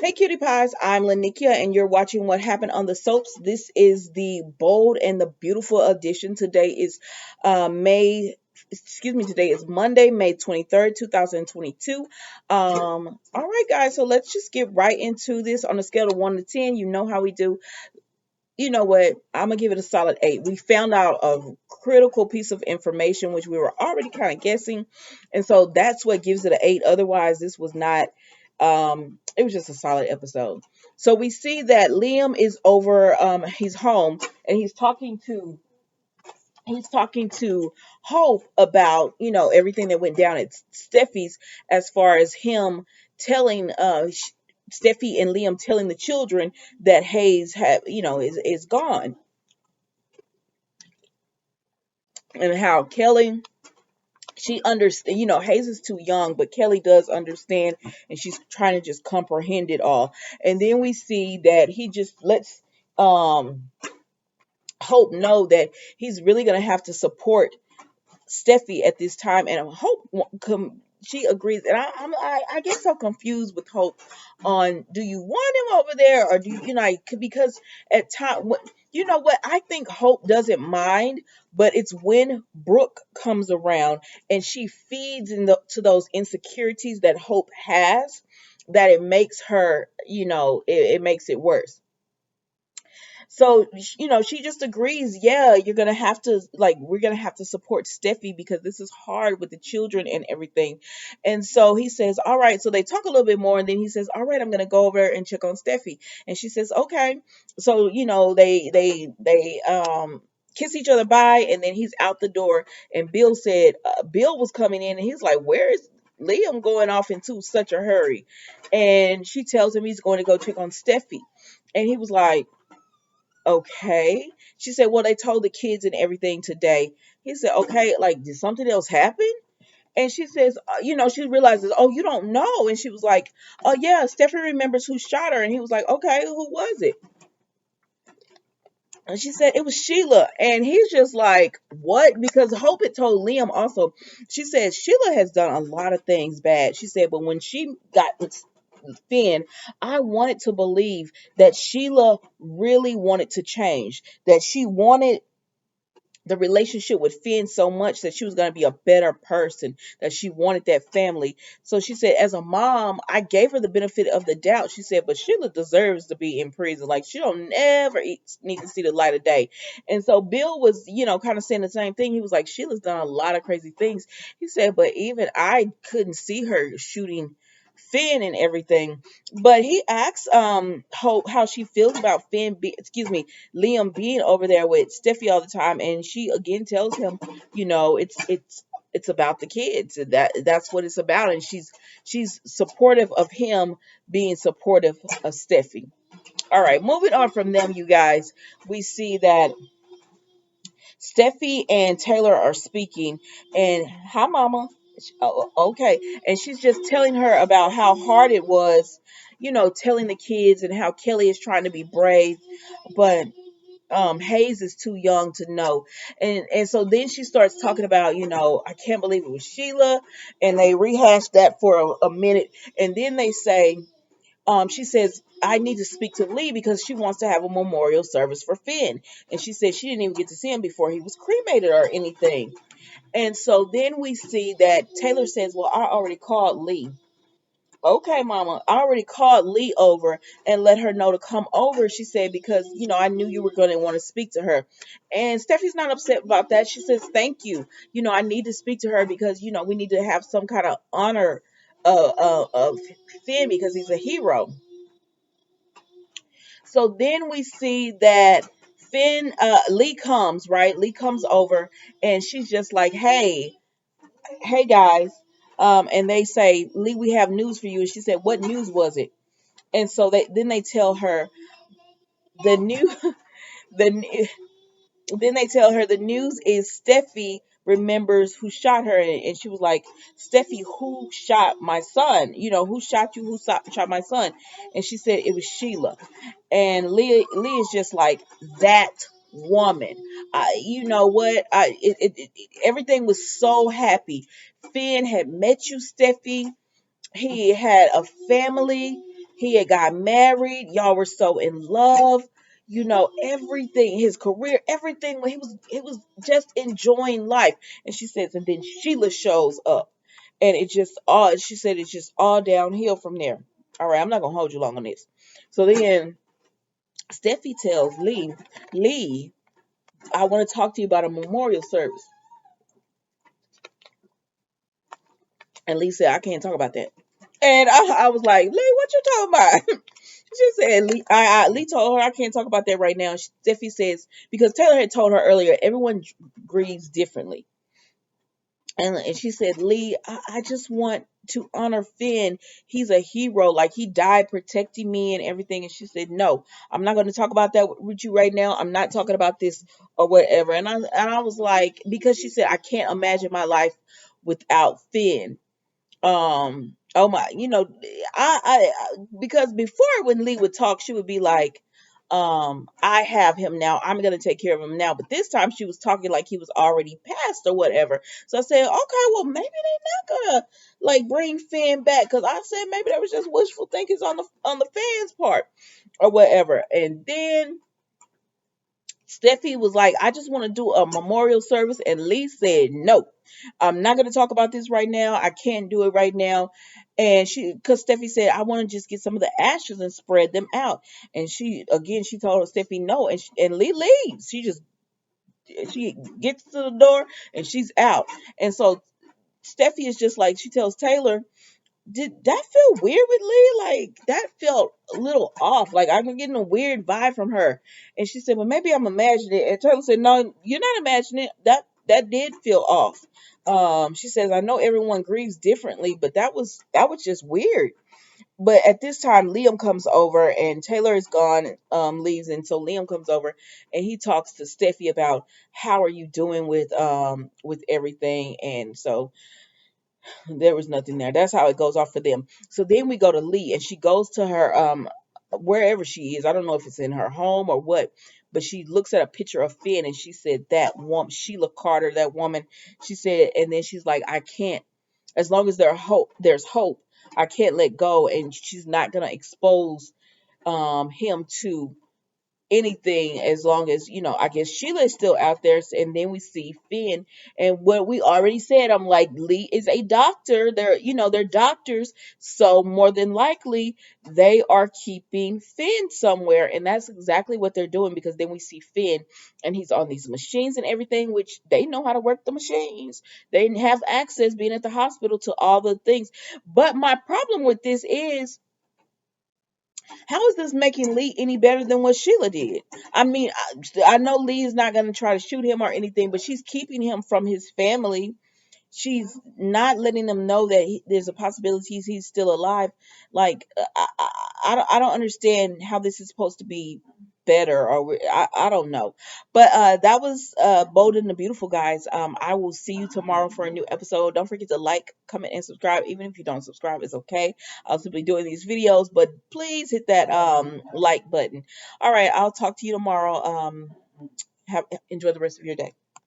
Hey cutie pies, I'm Lanikia and you're watching What Happened on the Soaps. This is the bold and the beautiful edition. Today is today is Monday, May 23rd, 2022. All right guys, so let's just get right into this on a scale of 1 to 10. You know how we do. You know what? I'm gonna give it a solid 8. We found out a critical piece of information which we were already kind of guessing, and so that's what gives it an 8. Otherwise, this was not. It was just a solid episode. So we see that Liam is over. He's home and he's talking to Hope about everything that went down at Steffi's, as far as him telling Steffi and Liam telling the children that Hayes have is gone, and how Kelly, she understand, Hayes is too young, but Kelly does understand, and she's trying to just comprehend it all. And then we see that he just lets um Hope know that he's really gonna have to support Steffi at this time, and she agrees. And I get so confused with Hope on, do you want him over there, or do because at time, you know what, I think Hope doesn't mind, but it's when Brooke comes around and she feeds to those insecurities that Hope has, that it makes her, it makes it worse. So, she just agrees, yeah, you're going to have to, like, we're going to have to support Steffi because this is hard with the children and everything. And so he says, all right. So they talk a little bit more, and then he says, all right, I'm going to go over and check on Steffi. And she says, okay. So, they kiss each other bye, and then he's out the door. And Bill said, Bill was coming in, and he's like, where is Liam going off into such a hurry? And she tells him he's going to go check on Steffi. And he was like, okay. She said, well, they told the kids and everything today. He said, okay, like, did something else happen? And she says, she realizes, oh, you don't know. And she was like, oh, yeah, Stephanie remembers who shot her. And he was like, okay, who was it? And she said, it was Sheila. And he's just like, what? Because Hope had told Liam also, she said, Sheila has done a lot of things bad. She said, but when she got with Finn, I wanted to believe that Sheila really wanted to change, that she wanted the relationship with Finn so much that she was going to be a better person, that she wanted that family. So she said, as a mom, I gave her the benefit of the doubt. She said, but Sheila deserves to be in prison. Like, she don't never need to see the light of day. And so Bill was, kind of saying the same thing. He was like, Sheila's done a lot of crazy things. He said, but even I couldn't see her shooting Finn and everything. But he asks how she feels about Liam being over there with Steffi all the time, and she again tells him, it's about the kids. That's what it's about, and she's supportive of him being supportive of Steffi. All right, moving on from them, you guys, we see that Steffi and Taylor are speaking, and hi, Mama. Oh, okay, and she's just telling her about how hard it was, telling the kids, and how Kelly is trying to be brave, but Hayes is too young to know. And so then she starts talking about, I can't believe it was Sheila, and they rehash that for a minute, and then they say, she says, I need to speak to Lee because she wants to have a memorial service for Finn. And she said she didn't even get to see him before he was cremated or anything. And so then we see that Taylor says, well, I already called Lee. Okay, Mama, I already called Lee over and let her know to come over. She said, because, I knew you were going to want to speak to her. And Steffi's not upset about that. She says, thank you. I need to speak to her because, we need to have some kind of honor of Finn because he's a hero. So then we see that Lee comes, right? Lee comes over, and she's just like, hey guys. And they say, Lee, we have news for you. And she said, what news was it? And so they tell her the new, the then they tell her the news is Steffi remembers who shot her, and she was like, Steffi, who shot my son? Who shot you? Who shot my son? And she said it was Sheila. And Lee is just like, that woman. You know what? Everything was so happy. Finn had met you, Steffi. He had a family. He had got married. Y'all were so in love. You know, everything, his career, everything. He was just enjoying life. And she says, and then Sheila shows up. And it just all she said it's just all downhill from there. All right, I'm not gonna hold you long on this. So then Steffi tells Lee, I want to talk to you about a memorial service. And Lee said, I can't talk about that. And I was like, Lee, what you talking about? She said, Lee told her, I can't talk about that right now. Steffi says, because Taylor had told her earlier, everyone grieves differently. And she said, Lee, I just want to honor Finn. He's a hero. Like, he died protecting me and everything. And she said, no, I'm not going to talk about that with you right now. I'm not talking about this or whatever. And I was like, because she said, I can't imagine my life without Finn. Oh my, because before when Lee would talk, she would be like, I have him now, I'm gonna take care of him now. But this time she was talking like he was already passed or whatever. So I said, okay, well, maybe they're not gonna like bring Finn back, because I said maybe that was just wishful thinking on the fans part or whatever. And then Steffi was like, I just want to do a memorial service. And Lee said, no, I'm not going to talk about this right now. I can't do it right now. And because Steffi said, I want to just get some of the ashes and spread them out. And she told her, Steffi, no. And Lee leaves. She gets to the door and she's out. And so Steffi is just like, she tells Taylor, did that feel weird with Lee? Like, that felt a little off. Like, I'm getting a weird vibe from her. And she said, well, maybe I'm imagining it. And Taylor said, no, you're not imagining it. That did feel off. She says, I know everyone grieves differently, but that was just weird. But at this time, Liam comes over and Taylor is gone, leaves, and so Liam comes over and he talks to Steffi about how are you doing with everything. And so there was nothing there. That's how it goes off for them. So then we go to Lee, and she goes to her wherever she is. I don't know if it's in her home or what, but she looks at a picture of Finn, and she said that woman, Sheila Carter, that woman. She said, and then she's like, I can't. As long as there's hope. I can't let go, and she's not gonna expose him to anything as long as I guess Sheila is still out there. And then we see Finn, and what we already said, I'm like, Lee is a doctor. They're doctors, so more than likely they are keeping Finn somewhere, and that's exactly what they're doing, because then we see Finn and he's on these machines and everything, which they know how to work the machines. They have access, being at the hospital, to all the things. But my problem with this is, how is this making Lee any better than what Sheila did? I mean, I know Lee is not going to try to shoot him or anything, but she's keeping him from his family. She's not letting them know that there's a possibility he's still alive. Like, I don't understand how this is supposed to be better, or I don't know. But that was Bold and the Beautiful, guys. I will see you tomorrow for a new episode. Don't forget to like, comment, and subscribe. Even if you don't subscribe, it's okay. I'll simply doing these videos, but please hit that like button. All right, I'll talk to you tomorrow. Enjoy the rest of your day.